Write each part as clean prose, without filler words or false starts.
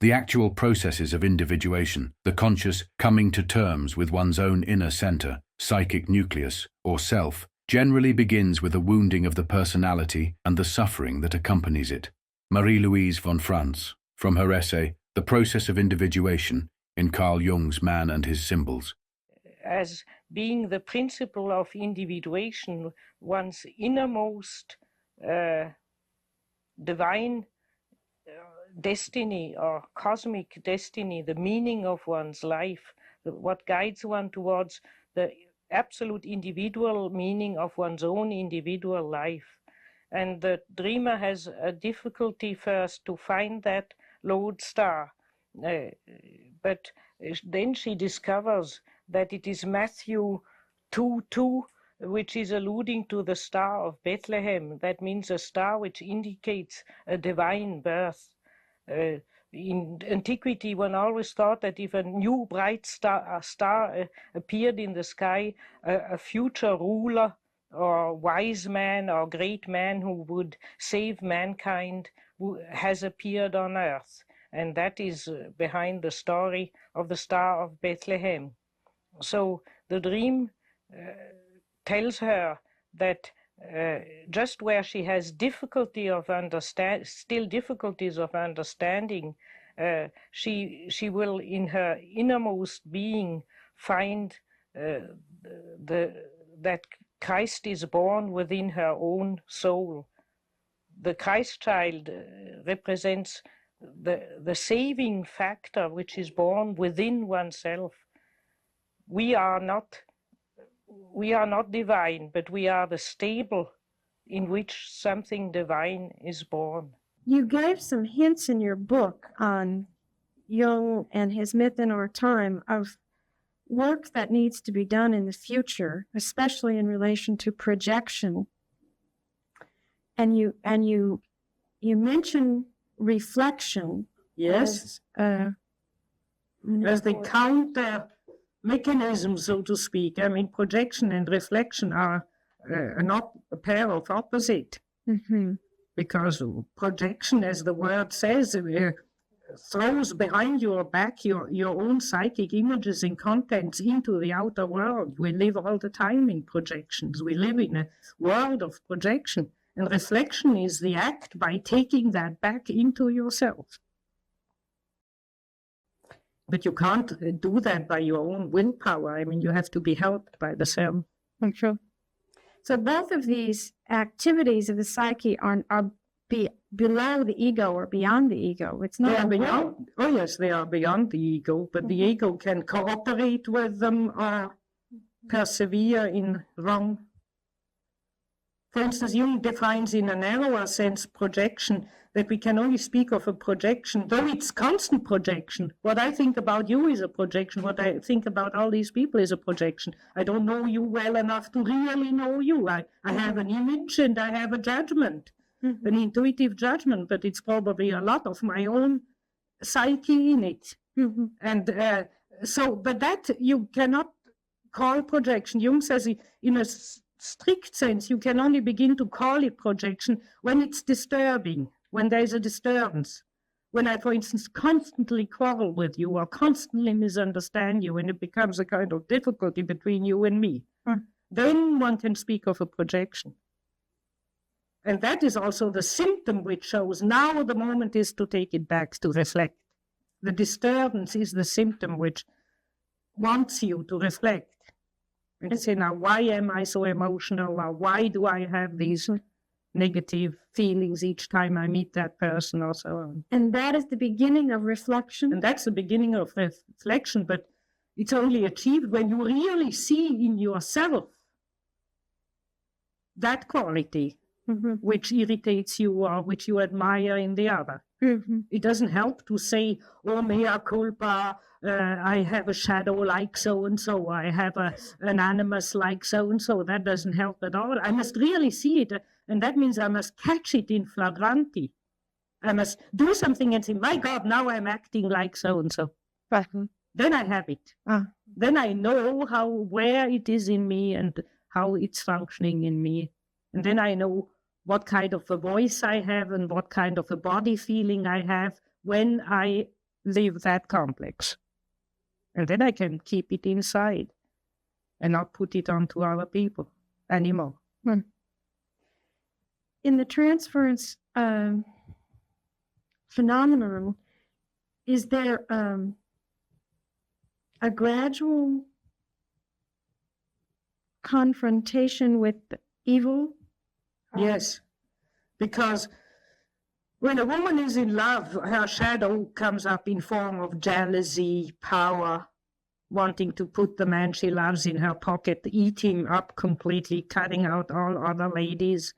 The actual processes of individuation, the conscious coming to terms with one's own inner center, psychic nucleus, or self, generally begins with a wounding of the personality and the suffering that accompanies it. Marie-Louise von Franz, from her essay, The Process of Individuation, in Carl Jung's Man and His Symbols. As being the principle of individuation, one's innermost divine destiny or cosmic destiny, the meaning of one's life, what guides one towards the absolute individual meaning of one's own individual life. And the dreamer has a difficulty first to find that lodestar, but then she discovers that it is Matthew 2:2, which is alluding to the Star of Bethlehem. That means a star which indicates a divine birth. In antiquity, one always thought that if a new bright star appeared in the sky, a future ruler or wise man or great man who would save mankind has appeared on earth. And that is behind the story of the Star of Bethlehem. So the dream tells her that just where she has difficulty of difficulties of understanding, she will in her innermost being find that Christ is born within her own soul. The Christ child represents the saving factor which is born within oneself. We are not divine, but we are the stable in which something divine is born. You gave some hints in your book on Jung and his myth in our time of work that needs to be done in the future, especially in relation to projection. And you mention reflection. Yes. As the counter mechanism, so to speak. I mean, projection and reflection are not a pair of opposite. Mm-hmm. Because projection, as the word says, throws behind your back your own psychic images and contents into the outer world. We live all the time in projections. We live in a world of projection. And reflection is the act by taking that back into yourself. But you can't do that by your own willpower. I mean, you have to be helped by the self. True. So both of these activities of the psyche are below the ego or beyond the ego. It's not. They are beyond. Oh yes, they are beyond the ego. But the ego can cooperate with them or persevere in wrong. For instance, Jung defines in a narrower sense projection that we can only speak of a projection, though it's constant projection. What I think about you is a projection. What I think about all these people is a projection. I don't know you well enough to really know you. I have an image and I have a judgment, an intuitive judgment, but it's probably a lot of my own psyche in it. And but that you cannot call projection. Jung says in a strict sense, you can only begin to call it projection when it's disturbing, when there is a disturbance. When I, for instance, constantly quarrel with you or constantly misunderstand you, and it becomes a kind of difficulty between you and me, then one can speak of a projection. And that is also the symptom which shows now the moment is to take it back, to reflect. The disturbance is the symptom which wants you to reflect. And say, now, why am I so emotional? Or why do I have these negative feelings each time I meet that person, or so on? And that is the beginning of reflection? And that's the beginning of reflection, but it's only achieved when you really see in yourself that quality which irritates you or which you admire in the other. It doesn't help to say, oh, mea culpa, I have a shadow like so-and-so, I have an animus like so-and-so. That doesn't help at all. I must really see it, and that means I must catch it in flagranti. I must do something and say, my God, now I'm acting like so-and-so. Then I have it. Then I know where it is in me and how it's functioning in me. And then I know what kind of a voice I have and what kind of a body feeling I have when I live that complex. And then I can keep it inside and not put it onto other people anymore. In the transference phenomenon, is there a gradual confrontation with evil? Yes, because when a woman is in love, her shadow comes up in form of jealousy, power, wanting to put the man she loves in her pocket, eat him up completely, cutting out all other ladies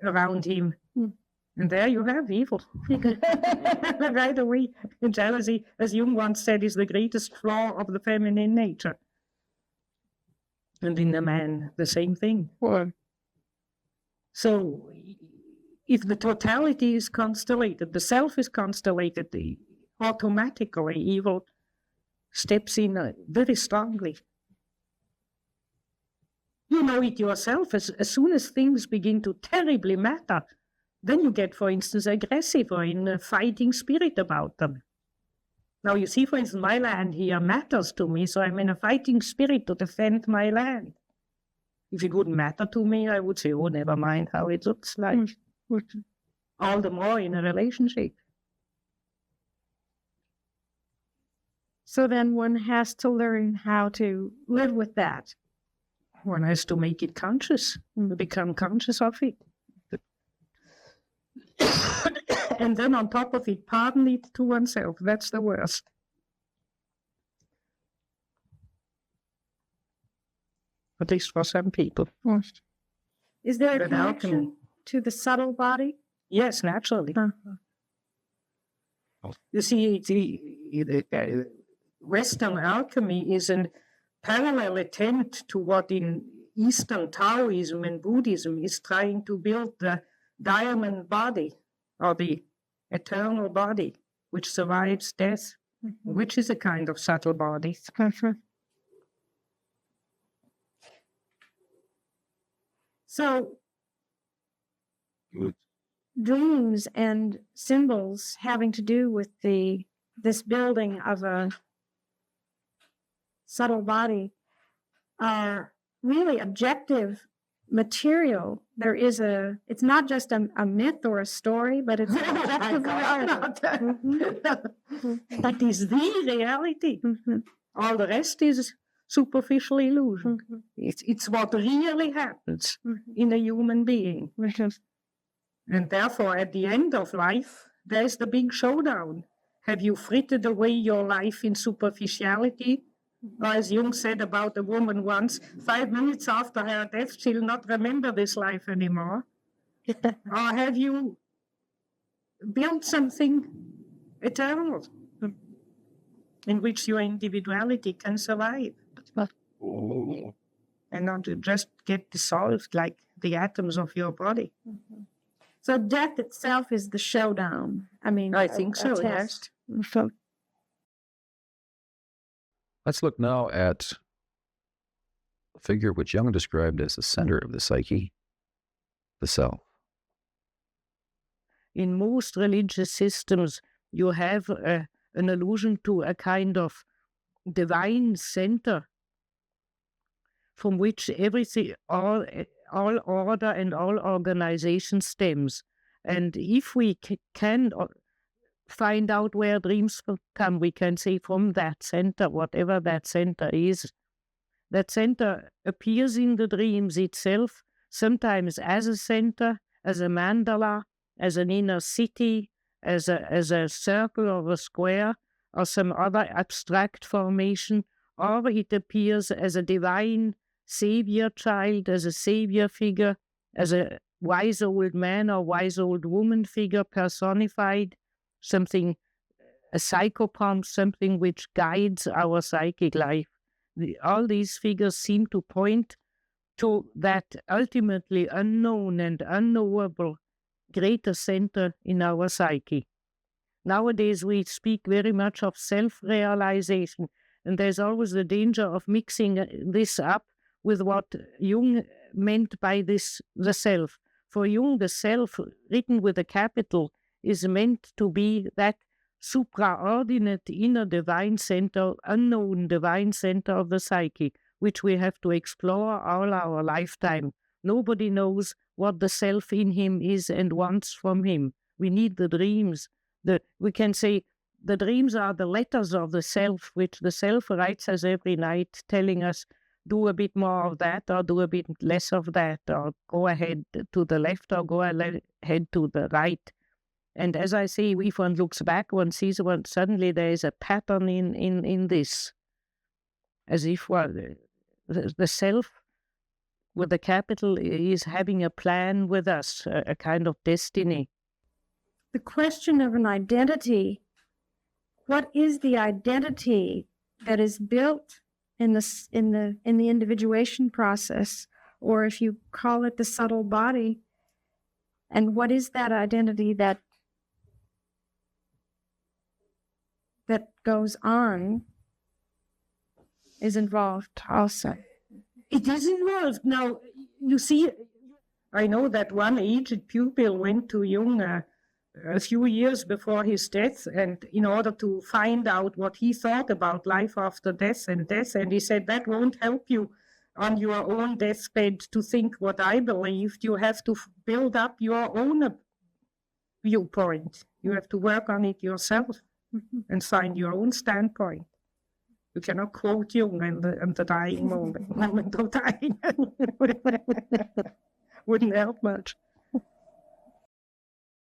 around him. And there you have evil. Right away. And jealousy, as Jung once said, is the greatest flaw of the feminine nature. And in the man, the same thing. So, if the totality is constellated, the self is constellated, automatically evil steps in very strongly. You know it yourself. As soon as things begin to terribly matter, then you get, for instance, aggressive or in a fighting spirit about them. Now, you see, for instance, my land here matters to me, so I'm in a fighting spirit to defend my land. If it wouldn't matter to me, I would say, oh, never mind how it looks like. All the more in a relationship. So then one has to learn how to live with that. One has to make it conscious, become conscious of it. And then on top of it, pardon it to oneself. That's the worst. At least for some people. Is there a But connection alchemy. to the subtle body? Yes, naturally. You see, Western alchemy is a parallel attempt to what in Eastern Taoism and Buddhism is trying to build the diamond body, or the eternal body, which survives death, which is a kind of subtle body. So, dreams and symbols having to do with this building of a subtle body are really objective material. It's not just a myth or a story, but it's objective reality. That is the reality. All the rest is superficial illusion. It's what really happens in a human being. And therefore, at the end of life, there's the big showdown. Have you frittered away your life in superficiality? Or as Jung said about a woman once, 5 minutes after her death, she'll not remember this life anymore. Or have you built something eternal in which your individuality can survive? And not to just get dissolved like the atoms of your body. So death itself is the showdown. I think so, test. Let's look now at a figure which Jung described as the center of the psyche, the self. In most religious systems, you have an allusion to a kind of divine center from which everything, all order and all organization stems. And if we can find out where dreams come, we can say from that center, whatever that center is. That center appears in the dreams itself, sometimes as a center, as a mandala, as an inner city, as a circle or a square, or some other abstract formation, or it appears as a divine savior child, as a savior figure, as a wise old man or wise old woman figure personified, something, a psychopomp, something which guides our psychic life. All these figures seem to point to that ultimately unknown and unknowable greater center in our psyche. Nowadays we speak very much of self-realization, and there's always the danger of mixing this up with what Jung meant by this, the self. For Jung, the self, written with a capital, is meant to be that supraordinate inner divine center, unknown divine center of the psyche, which we have to explore all our lifetime. Nobody knows what the self in him is and wants from him. We need the dreams. We can say the dreams are the letters of the self, which the self writes us every night, telling us, do a bit more of that, or do a bit less of that, or go ahead to the left, or go ahead to the right. And as I say, if one looks back, one sees suddenly there is a pattern in this, as if the self with the capital is having a plan with us, a kind of destiny. The question of an identity, what is the identity that is built in the individuation process, or if you call it the subtle body, and what is that identity that goes on is involved also. It is involved. Now, you see, I know that one aged pupil went to Jung a few years before his death, and in order to find out what he thought about life after death, and he said, that won't help you on your own deathbed to think what I believed. You have to build up your own viewpoint. You have to work on it yourself and find your own standpoint. You cannot quote Jung in the dying moment of dying. Wouldn't help much.